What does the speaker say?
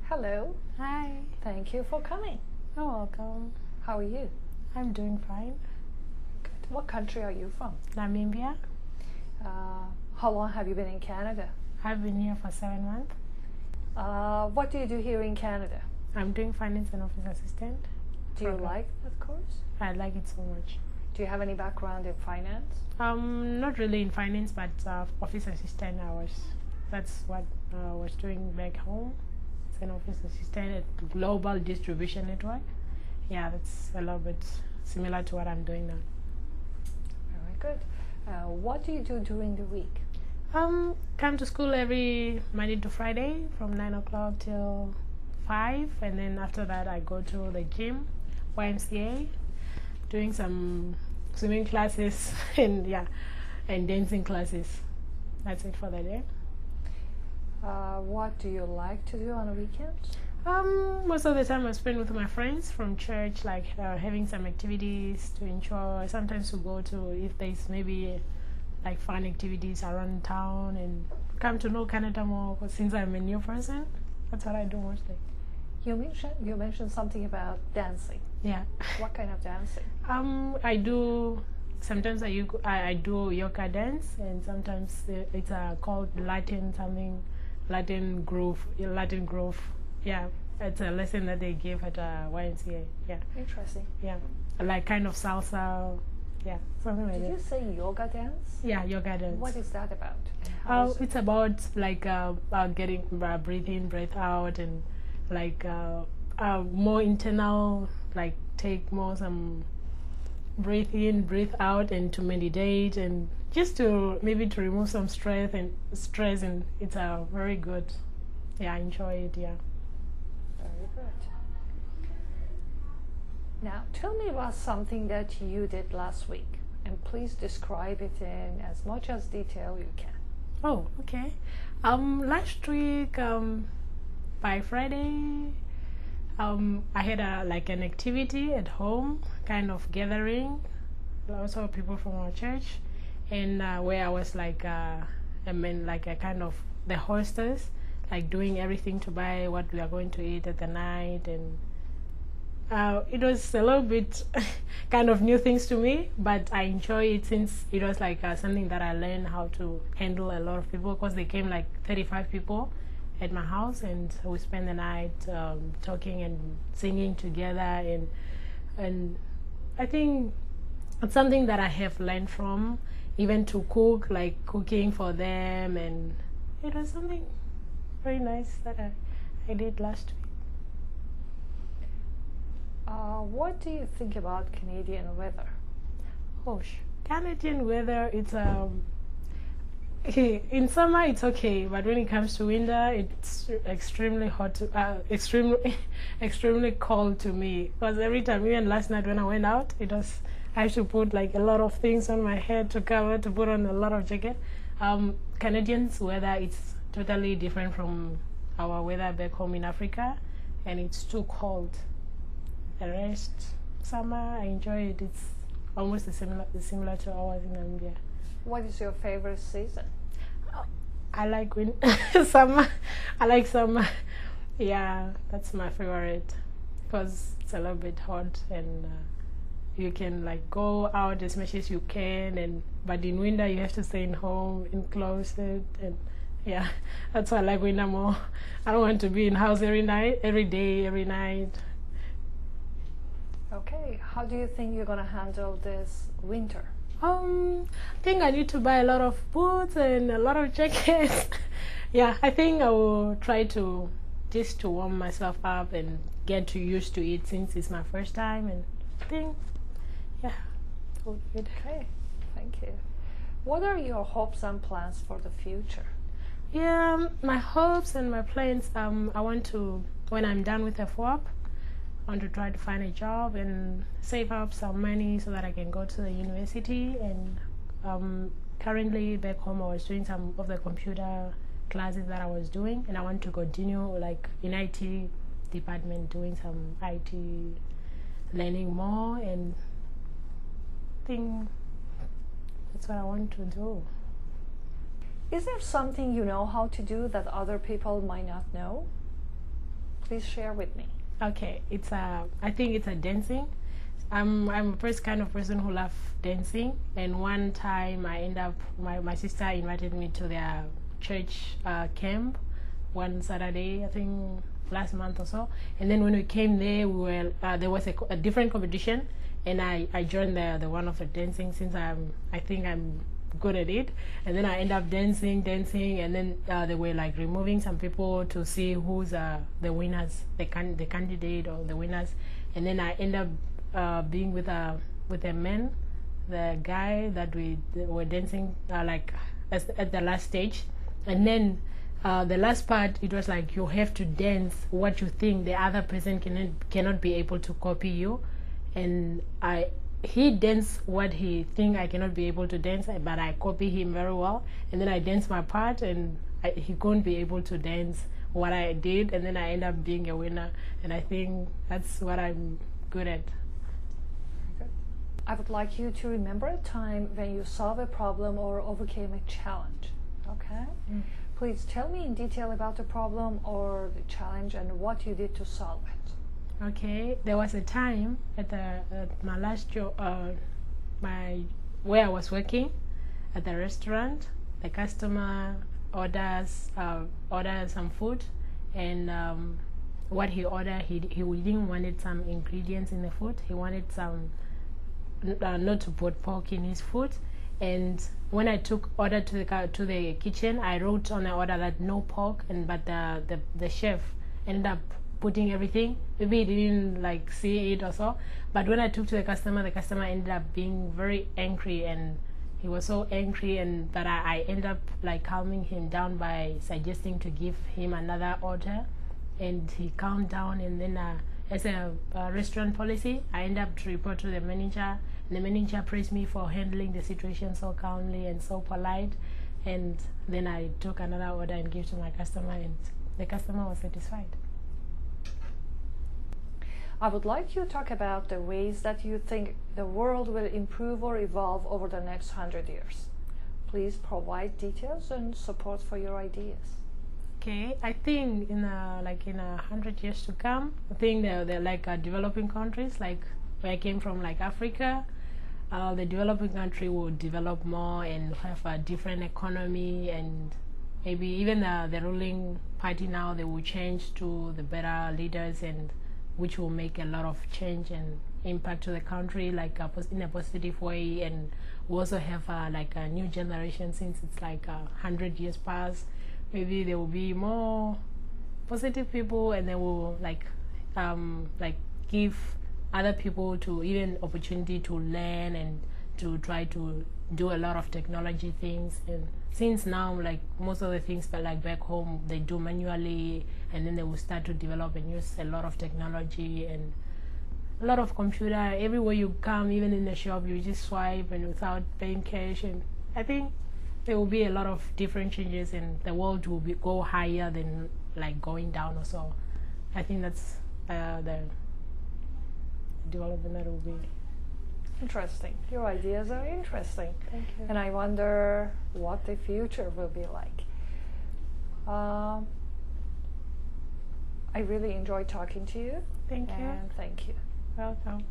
Hello. Hi. Thank you for coming. You're welcome. How are you? I'm doing fine. Good. What country are you from? Namibia. How long have you been in Canada? I've been here for 7 months. What do you do here in Canada? I'm doing finance and office assistant. Do you like that course? I like it so much. Do you have any background in finance? Not really in finance, but office assistant. That's what I was doing back home. It's an office assistant at Global Distribution Network. Yeah, that's a little bit similar to what I'm doing now. Very good. What do you do during the week? Come to school every Monday to Friday from 9 o'clock till 5, and then after that I go to the gym, YMCA, doing some swimming classes and dancing classes. That's it for the day. What do you like to do on the weekends? Most of the time I spend with my friends from church, like having some activities to enjoy. Sometimes to go to, if there's maybe like fun activities around town, and come to know Canada more, because since I'm a new person, that's what I do mostly. You mentioned something about dancing. Yeah. What kind of dancing? Sometimes I do yoga dance, and sometimes it's called Latin groove. Yeah, it's a lesson that they give at YMCA. Yeah. Interesting. Yeah, like kind of salsa. Yeah, something like that. Did you say yoga dance? Yeah, yoga dance. What is that about? It's about like getting breathe in, breathe out, and like more internal, like take more some breathe in, breathe out, and to meditate, and just to maybe to remove some stress, and it's a very good. Yeah, I enjoy it. Yeah. Very good. Now, tell me about something that you did last week, and please describe it in as much as detail you can. Oh, okay. Last week, by Friday, I had an activity at home, kind of gathering, also people from our church, and where I was like a kind of the hostess, like doing everything to buy what we are going to eat at the night, and it was a little bit kind of new things to me, but I enjoy it since it was like something that I learned how to handle a lot of people, because they came like 35 people at my house, and we spent the night talking and singing together, and I think it's something that I have learned from, even to cook, like cooking for them, and it was something very nice that I did last week. What do you think about Canadian weather? Canadian weather, it's in summer it's okay, but when it comes to winter, it's extremely hot, extremely cold to me. Because every time, even last night when I went out, I had to put like a lot of things on my head to cover, to put on a lot of jacket. Canadians' weather, it's totally different from our weather back home in Africa, and it's too cold. The rest, summer, I enjoy it. It's almost similar to ours in Namibia. What is your favorite season? I like summer. I like summer. Yeah, that's my favorite, because it's a little bit hot, and you can like go out as much as you can, but in winter you have to stay in home, enclosed, and yeah, that's why I like winter more. I don't want to be in house every day, every night. Okay, how do you think you're going to handle this winter? I think I need to buy a lot of boots and a lot of jackets. Yeah, I think I will try to just to warm myself up and get used to it, since it's my first time, and I think, yeah, it will be good. Okay, thank you. What are your hopes and plans for the future? Yeah, my hopes and my plans, I want to, when I'm done with FWAP, I want to try to find a job and save up some money so that I can go to the university. And currently back home, I was doing some of the computer classes that I was doing, and I want to continue like in IT department, doing some IT, learning more, and I think that's what I want to do. Is there something you know how to do that other people might not know? Please share with me. Okay, I think it's a dancing. I'm a first kind of person who love dancing, and one time my sister invited me to their church camp one Saturday, I think last month or so. And then when we came there, there was a different competition, and I joined the one of the dancing, since I think I'm good at it. And then I end up dancing, and then they were like removing some people to see who's the winners, the candidate or the winners. And then I end up being with a man, the guy that we were dancing like at the last stage. And then the last part, it was like you have to dance what you think the other person cannot be able to copy you. And he danced what he think I cannot be able to dance, but I copy him very well. And then I dance my part, and he couldn't be able to dance what I did. And then I end up being a winner. And I think that's what I'm good at. I would like you to remember a time when you solved a problem or overcame a challenge. Okay? Please tell me in detail about the problem or the challenge and what you did to solve it. Okay, there was a time at my last job, where I was working at the restaurant. The customer orders some food, and what he ordered, he didn't wanted some ingredients in the food. He wanted some not to put pork in his food. And when I took order to the kitchen, I wrote on the order that no pork, but the chef ended up putting everything. Maybe he didn't like see it or so, but when I took to the customer ended up being very angry, and he was so angry, and that I ended up like calming him down by suggesting to give him another order, and he calmed down. And then as a restaurant policy, I ended up to report to the manager. The manager praised me for handling the situation so calmly and so polite. And then I took another order and gave to my customer, and the customer was satisfied. I would like you to talk about the ways that you think the world will improve or evolve over the next 100 years. Please provide details and support for your ideas. Okay, I think in 100 years to come, I think they're like developing countries, like where I came from, like Africa. The developing country will develop more and have a different economy, and maybe even the ruling party now, they will change to the better leaders, and which will make a lot of change and impact to the country, like in a positive way. And we also have like a new generation, since it's like 100 years past. Maybe there will be more positive people, and they will like give other people to even opportunity to learn and to try to do a lot of technology things. And since now, like most of the things, but like back home, they do manually, and then they will start to develop and use a lot of technology and a lot of computer. Everywhere you come, even in the shop, you just swipe and without paying cash. And I think there will be a lot of different changes, and the world will go higher than like going down or so. I think that's the development that will be. Interesting. Your ideas are interesting. Thank you. And I wonder what the future will be like. I really enjoyed talking to you. Thank you. And thank you. Welcome.